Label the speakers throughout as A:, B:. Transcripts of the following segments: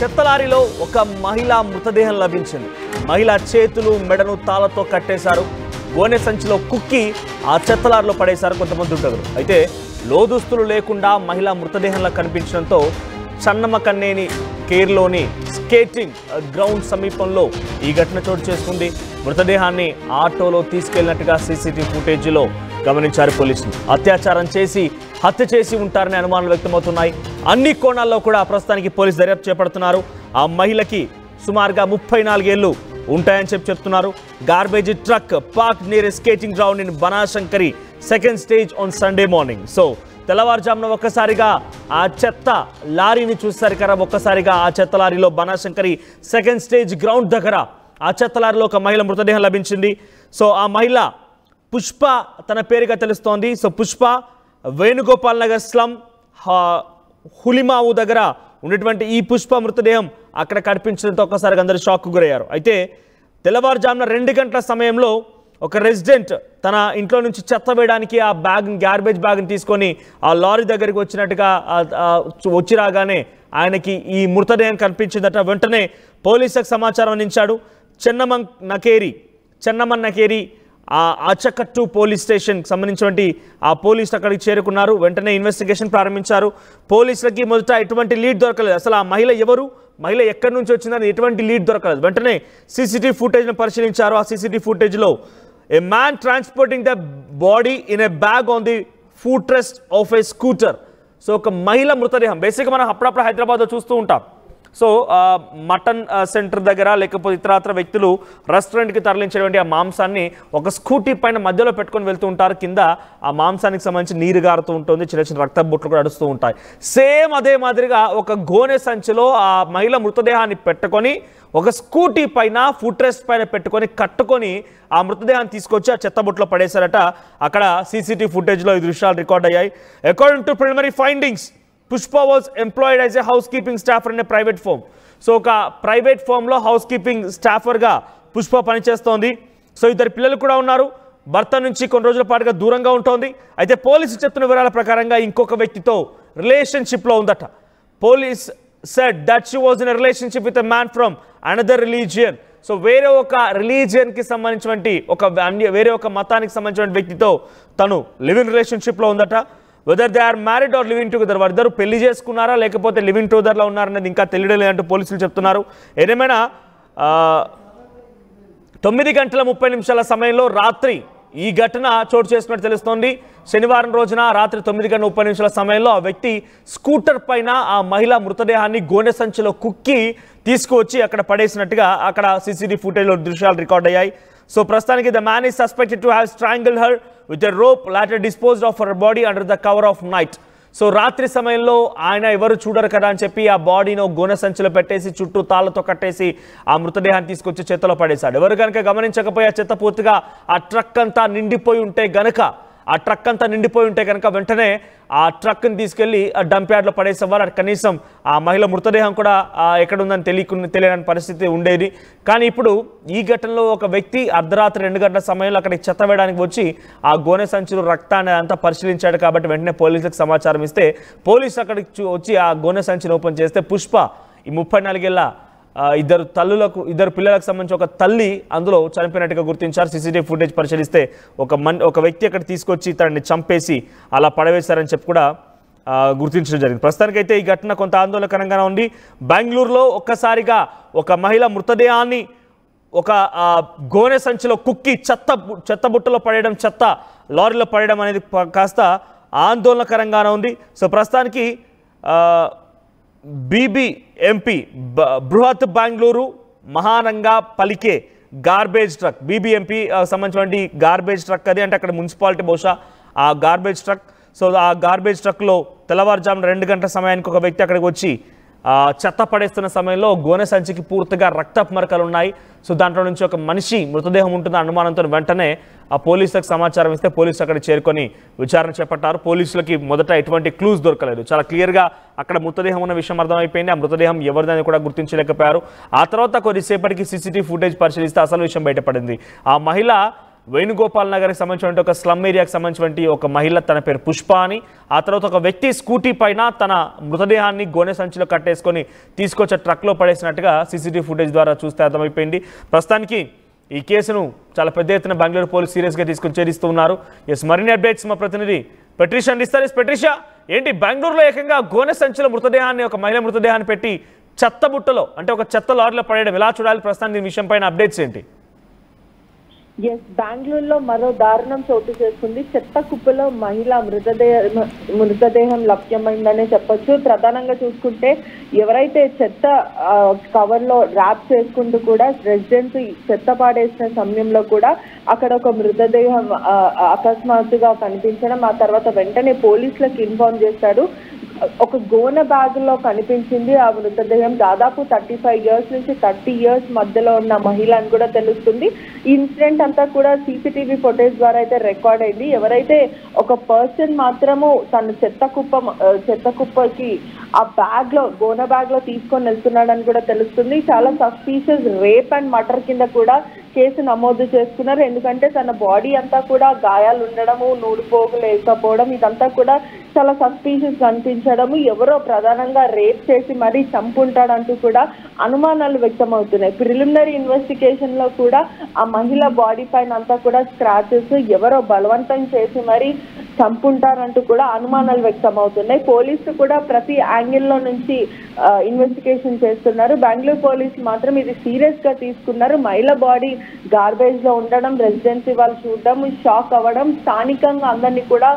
A: చెత్త లారీలో ఒక మహిళ మృతదేహం లభించింది. మహిళ చేతులు మెడను తాళతో కట్టేశారు. గోనె సంచిలో కుక్కి ఆ చెత్త లారీలో పడేశారు కొంతమంది దుండగులు. అయితే లోదుస్తులు లేకుండా మహిళ మృతదేహంలో కనిపించడంతో చన్నమకన్నేని కేర్లోని స్కేటింగ్ గ్రౌండ్ సమీపంలో ఈ ఘటన చోటు చేసుకుంది. మృతదేహాన్ని ఆటోలో తీసుకెళ్లినట్టుగా సీసీటీవీ ఫుటేజీలో గమనించారు పోలీసులు. అత్యాచారం చేసి హత్య చేసి ఉంటారనే అనుమానాలు వ్యక్తమవుతున్నాయి. అన్ని కోణాల్లో కూడా ప్రస్తుతానికి పోలీసు దర్యాప్తు చేపడుతున్నారు. ఆ మహిళకి సుమారుగా 34 ఏళ్లు ఉంటాయని చెప్తున్నారు. Garbage truck park near skating ground in Banashankari second stage on Sunday morning. So తెల్లవారుజామున ఒక్కసారిగా ఆ చెత్త లారీని చూసేసరికి ఒక్కసారిగా ఆ చెత్త లారీలో బనాశంకరి సెకండ్ స్టేజ్ గ్రౌండ్ దగ్గర ఆ చెత్త లారీలో ఒక మహిళ మృతదేహం లభించింది. సో ఆ మహిళ పుష్ప తన పేరుగా తెలుస్తోంది. సో పుష్ప వేణుగోపాల్ నగర్ స్లమ్ హులిమావు దగ్గర ఉన్నటువంటి ఈ పుష్ప మృతదేహం అక్కడ కనిపించడంతో ఒక్కసారిగా అందరూ షాక్కు గురయ్యారు. అయితే తెల్లవారుజామున 2 గంటల సమయంలో ఒక రెసిడెంట్ తన ఇంట్లో నుంచి చెత్త వేయడానికి ఆ గార్బేజ్ బ్యాగ్ని తీసుకొని ఆ లారీ దగ్గరికి వచ్చినట్టుగా వచ్చి రాగానే ఆయనకి ఈ మృతదేహం కనిపించిందట. వెంటనే పోలీసులకు సమాచారం అందించాడు. చెన్నమన్ నకేరి అచకట్టు పోలీస్ స్టేషన్కి సంబంధించినటువంటి ఆ పోలీసులు అక్కడికి చేరుకున్నారు. వెంటనే ఇన్వెస్టిగేషన్ ప్రారంభించారు. పోలీసులకి మొదట ఎటువంటి లీడ్ దొరకలేదు. అసలు ఆ మహిళ ఎవరు, మహిళ ఎక్కడి నుంచి వచ్చిందని ఎటువంటి లీడ్ దొరకలేదు. వెంటనే సీసీటీవీ ఫుటేజ్ను పరిశీలించారు. ఆ సీసీటీవీ ఫుటేజ్లో a man transporting the body in a bag on the footrest of a scooter. So ఒక మహిళ మృతదేహం. బేసిక్గా మనం అప్పుడప్పుడు హైదరాబాద్లో చూస్తూ ఉంటాం. సో మటన్ సెంటర్ దగ్గర లేకపోతే ఇతరత్ర వ్యక్తులు రెస్టారెంట్కి తరలించేటువంటి ఆ మాంసాన్ని ఒక స్కూటీ పైన మధ్యలో పెట్టుకొని వెళ్తూ ఉంటారు. కింద ఆ మాంసానికి సంబంధించి నీరు గారుతూ ఉంటుంది. చిన్న చిన్న రక్త బొట్లు కూడా అడుస్తూ ఉంటాయి. సేమ్ అదే మాదిరిగా ఒక గోనె సంచిలో ఆ మహిళ మృతదేహాన్ని పెట్టుకొని ఒక స్కూటీ పైన ఫుట్ రెస్ట్ పైన పెట్టుకొని కట్టుకొని ఆ మృతదేహాన్ని తీసుకొచ్చి ఆ చెత్తబుట్లో పడేశారట. అక్కడ సీసీటీవీ ఫుటేజ్లో ఈ దృశ్యాలు రికార్డ్ అయ్యాయి. According to preliminary findings, Pushpa was employed as a housekeeping staffer in a private firm. So ఒక ప్రైవేట్ ఫర్మ్లో హౌస్ కీపింగ్ స్టాఫర్గా పుష్ప పనిచేస్తోంది. సో ఇద్దరు పిల్లలు కూడా ఉన్నారు. భర్త నుంచి కొన్ని రోజుల పాటుగా దూరంగా ఉంటుంది. అయితే పోలీసు చెప్తున్న వివరాల ప్రకారంగా ఇంకొక వ్యక్తితో రిలేషన్షిప్లో ఉందట. Police said that she was in a relationship with a man from another religion. So వేరే ఒక రిలీజియన్కి సంబంధించినటువంటి వేరే ఒక మతానికి సంబంధించిన వ్యక్తితో తను లివ్ ఇన్ రిలేషన్షిప్లో ఉందట. Whether they are married or living together, వారిద్దరు పెళ్లి చేసుకున్నారా లేకపోతే లివింగ్ టుగెదర్లో ఉన్నారనేది ఇంకా తెలియడం లేదంటూ పోలీసులు చెప్తున్నారు. ఏదేమైనా 9 గంటల 30 నిమిషాల సమయంలో రాత్రి ఈ ఘటన చోటు చేసుకున్నట్టు తెలుస్తోంది. శనివారం రోజున రాత్రి 9 గంటల 30 నిమిషాల సమయంలో ఆ వ్యక్తి స్కూటర్ పైన ఆ మహిళ మృతదేహాన్ని గోనె సంచిలో కుక్కి తీసుకువచ్చి అక్కడ పడేసినట్టుగా అక్కడ సీసీటీవీ ఫుటేజ్లో దృశ్యాలు రికార్డ్ అయ్యాయి. సో ప్రస్తుతానికి the man is suspected to have strangled her with a rope, later disposed of her body under the cover of night. So రాత్రి సమయంలో ఆయన ఎవరు చూడరు కదా అని చెప్పి ఆ బాడీని గోనె సంచిలో పెట్టేసి చుట్టూ తాళ్లతో కట్టేసి ఆ మృతదేహాన్ని తీసుకొచ్చి చెత్తలో పడేశాడు. ఎవరు కనుక గమనించకపోయే చెత్త పూర్తిగా ఆ ట్రక్ అంతా నిండిపోయి ఉంటే కనుక వెంటనే ఆ ట్రక్ని తీసుకెళ్లి ఆ డంప్ యార్డ్లో పడేసేవారు. కనీసం ఆ మహిళ మృతదేహం కూడా ఎక్కడుందని తెలియని పరిస్థితి ఉండేది. కానీ ఇప్పుడు ఈ ఘటనలో ఒక వ్యక్తి అర్ధరాత్రి 2 గంటల సమయంలో అక్కడికి చెత్త వేయడానికి వచ్చి ఆ గోనె సంచులు రక్తాన్ని అంతా పరిశీలించాడు. కాబట్టి వెంటనే పోలీసులకు సమాచారం ఇస్తే పోలీసు అక్కడికి వచ్చి ఆ గోనె సంచిని ఓపెన్ చేస్తే పుష్ప ఈ 34 ఏళ్ల ఇద్దరు పిల్లలకు సంబంధించి ఒక తల్లి అందులో చనిపోయినట్టుగా గుర్తించారు. సీసీటీవీ ఫుటేజ్ పరిశీలిస్తే ఒక వ్యక్తి అక్కడ తీసుకొచ్చి తనని చంపేసి అలా పడవేశారని చెప్పి కూడా గుర్తించడం జరిగింది. ప్రస్తుతానికైతే ఈ ఘటన కొంత ఆందోళనకరంగా ఉంది. బెంగళూరులో ఒక్కసారిగా ఒక మహిళ మృతదేహాన్ని ఒక గోనె సంచిలో కుక్కి చెత్త బుట్టలో పడేయడం, చెత్త లారీలో పడేయడం అనేది కాస్త ఆందోళనకరంగానే ఉంది. సో ప్రస్తుతానికి బీబీఎంపీ బృహత్ బెంగళూరు మహానంగా పలికే గార్బేజ్ ట్రక్, బీబీఎంపీ సంబంధించినటువంటి గార్బేజ్ ట్రక్ అది, అంటే అక్కడ మున్సిపాలిటీ బహుశా ఆ గార్బేజ్ ట్రక్. సో ఆ గార్బేజ్ ట్రక్లో తెల్లవారుజామున 2 గంటల సమయానికి ఒక వ్యక్తి అక్కడికి వచ్చి చెత్త పడేస్తున్న సమయంలో గోనె సంచికి పూర్తిగా రక్తపు మరకలు ఉన్నాయి. సో దాంట్లో నుంచి ఒక మనిషి మృతదేహం ఉంటుందని అనుమానంతో వెంటనే ఆ పోలీసులకు సమాచారం ఇస్తే పోలీసులు అక్కడ చేరుకొని విచారణ చేపట్టారు. పోలీసులకి మొదట ఎటువంటి క్లూస్ దొరకలేదు. చాలా క్లియర్గా అక్కడ మృతదేహం ఉన్న విషయం అర్థమైపోయింది. ఆ మృతదేహం ఎవరిదని కూడా గుర్తించలేకపోయారు. ఆ తర్వాత కొద్దిసేపటికి సీసీటీవీ ఫుటేజ్ పరిశీలిస్తే అసలు విషయం బయటపడింది. ఆ మహిళ వేణుగోపాల్ నగర్కి సంబంధించిన ఒక స్లమ్ ఏరియాకి సంబంధించిన ఒక మహిళ, తన పేరు పుష్ప అని, ఆ తర్వాత ఒక వ్యక్తి స్కూటీ పైన తన మృతదేహాన్ని గోనె సంచిలో కట్టేసుకొని తీసుకొచ్చే ట్రక్లో పడేసినట్టుగా సీసీటీవీ ఫుటేజ్ ద్వారా చూస్తే అర్థమైపోయింది. ప్రస్తుతానికి ఈ కేసును చాలా పెద్ద ఎత్తున బెంగళూరు పోలీసు సీరియస్గా తీసుకొని చేరిస్తూ ఉన్నారు. మరిన్ని అప్డేట్స్ మా ప్రతినిధి పెట్రిషా అందిస్తారు. పెట్రిషా, ఏంటి బెంగళూరులో ఏకంగా గోనె సంచిలో మృతదేహాన్ని, ఒక మహిళ మృతదేహాన్ని పెట్టి చెత్త బుట్టలో, అంటే ఒక చెత్త లారీలో పడేయడం ఎలా చూడాలి? ప్రస్తుతానికి ఈ విషయం పైన అప్డేట్స్ ఏంటి?
B: బెంగళూరులో మరో దారుణం చోటు చేసుకుంది. చెత్త కుప్పలో మహిళ మృతదేహం లభ్యమైందనే చెప్పొచ్చు. ప్రధానంగా చూసుకుంటే ఎవరైతే చెత్త కవర్ లో ర్యాప్ చేసుకుంటూ కూడా రెసిడెంట్స్ చెత్త పాడేసిన సమయంలో కూడా అక్కడ ఒక మృతదేహం అకస్మాత్తుగా కనిపించడం, ఆ తర్వాత వెంటనే పోలీసులకు ఇన్ఫార్మ్ చేశారు. ఒక గోనె బ్యాగ్ లో కనిపించింది ఆ మృతదేహం. దాదాపు 35 years నుంచి 30 years మధ్యలో ఉన్న మహిళ అని కూడా తెలుస్తుంది. ఈ ఇన్సిడెంట్ అంతా కూడా సీసీటీవీ ఫుటేజ్ ద్వారా అయితే రికార్డ్ అయింది. ఎవరైతే ఒక పర్సన్ మాత్రము తన చెత్త కుప్పకి ఆ బ్యాగ్ లో, గోనె బ్యాగ్ లో తీసుకొని వెళ్తున్నాడని కూడా తెలుస్తుంది. చాలా సస్పీషియస్ రేప్ అండ్ మర్డర్ కింద కూడా కేసు నమోదు చేసుకున్నారు. ఎందుకంటే తన బాడీ అంతా కూడా గాయాలు ఉండడము, నూడిపోగు లేకపోవడం, ఇదంతా కూడా చాలా సస్పీషియస్ కనిపించడము, ఎవరో ప్రధానంగా రేప్ చేసి మరీ చంపుంటాడంటూ కూడా అనుమానాలు వ్యక్తమవుతున్నాయి. ప్రిలిమినరీ ఇన్వెస్టిగేషన్ లో కూడా ఆ మహిళ బాడీ పైన అంతా కూడా స్క్రాచెస్, ఎవరో బలవంతం చేసి మరీ చంపుంటారంటూ కూడా అనుమానాలు వ్యక్తమవుతున్నాయి. పోలీసులు కూడా ప్రతి యాంగిల్లో నుంచి ఇన్వెస్టిగేషన్ చేస్తున్నారు. బెంగళూరు పోలీసులు మాత్రం ఇది సీరియస్ గా తీసుకున్నారు. మహిళ బాడీ గార్బేజ్ లో ఉండడం, రెసిడెన్సీ వాళ్ళు చూడడం, షాక్ అవ్వడం, స్థానికంగా అందరినీ కూడా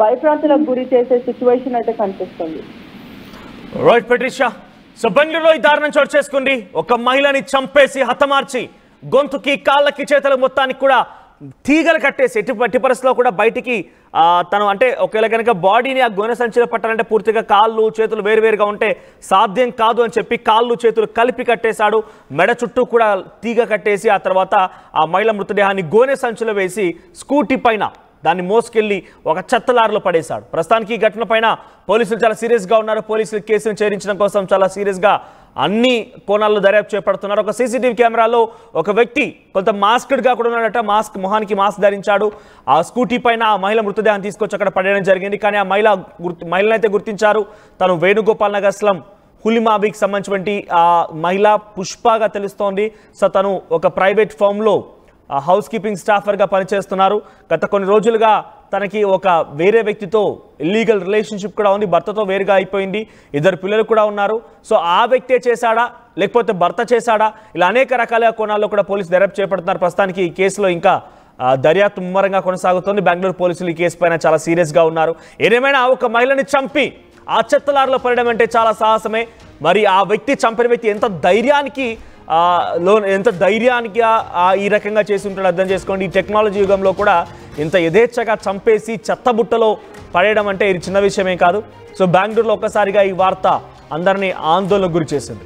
B: భయప్రాంతులకు గురి చేసే సిచ్యువేషన్ అయితే కనిపిస్తుంది.
A: రైట్ పెట్రిషా, సో బెంగళూరులో ఈ దారుణం చోటు చేసుకుంది. ఒక మహిళని చంపేసి హతమార్చి గొంతుకి, కాళ్ళకి, చేతుల మొత్తానికి కూడా తీగలు కట్టేసి ఎట్టి పరిస్థితుల్లో కూడా బయటికి తను, అంటే ఒకవేళ కనుక బాడీని ఆ గోనె సంచిలో పట్టాలంటే పూర్తిగా కాళ్ళు చేతులు వేరువేరుగా ఉంటే సాధ్యం కాదు అని చెప్పి కాళ్ళు చేతులు కలిపి కట్టేశాడు. మెడ చుట్టూ కూడా తీగ కట్టేసి ఆ తర్వాత ఆ మహిళ మృతదేహాన్ని గోనె సంచిలో వేసి స్కూటీ పైన దాన్ని మోసుకెళ్లి ఒక చెత్తలారులో పడేశాడు. ప్రస్తుతానికి ఈ ఘటన పైన పోలీసులు చాలా సీరియస్గా ఉన్నారు. పోలీసులు కేసును ఛేదించడం కోసం చాలా సీరియస్గా అన్ని కోణాల్లో దర్యాప్తు చేపడుతున్నారు. ఒక సీసీటీవీ కెమెరాలో ఒక వ్యక్తి కొంత మాస్క్డ్గా కూడా ఉన్నాడట. మొహానికి మాస్క్ ధరించాడు. ఆ స్కూటీ పైన ఆ మహిళ మృతదేహాన్ని తీసుకొచ్చి అక్కడ పడేయడం జరిగింది. కానీ ఆ మహిళనైతే గుర్తించారు. తను వేణుగోపాల్ నగర్ స్లమ్ హులిమాబీకి సంబంధించినటువంటి ఆ మహిళ పుష్పగా తెలుస్తోంది. సో తను ఒక ప్రైవేట్ ఫామ్లో హౌస్ కీపింగ్ స్టాఫర్గా పనిచేస్తున్నారు. గత కొన్ని రోజులుగా తనకి ఒక వేరే వ్యక్తితో ఇల్లీగల్ రిలేషన్షిప్ కూడా ఉంది. భర్తతో వేరుగా అయిపోయింది. 2 పిల్లలు కూడా ఉన్నారు. సో ఆ వ్యక్తే చేశాడా లేకపోతే భర్త చేశాడా, ఇలా అనేక రకాల కోణాల్లో కూడా పోలీసు దర్యాప్తు చేపడుతున్నారు. ప్రస్తుతానికి ఈ కేసులో ఇంకా దర్యాప్తు ముమ్మరంగా కొనసాగుతోంది. బెంగళూరు పోలీసులు ఈ కేసు పైన చాలా సీరియస్గా ఉన్నారు. ఏదేమైనా ఒక మహిళని చంపి ఆ చెత్తలారులో పడడం అంటే చాలా సాహసమే. మరి ఆ వ్యక్తి, చంపిన వ్యక్తి ఎంత ధైర్యానికి ఈ రకంగా చేసి ఉంటాడు అర్థం చేసుకోండి. ఈ టెక్నాలజీ యుగంలో కూడా ఇంత యథేచ్ఛగా చంపేసి చెత్తబుట్టలో పడేయడం అంటే ఇది చిన్న విషయమే కాదు. సో బెంగళూరులో ఒక్కసారిగా ఈ వార్త అందరినీ ఆందోళనకు గురి చేసింది.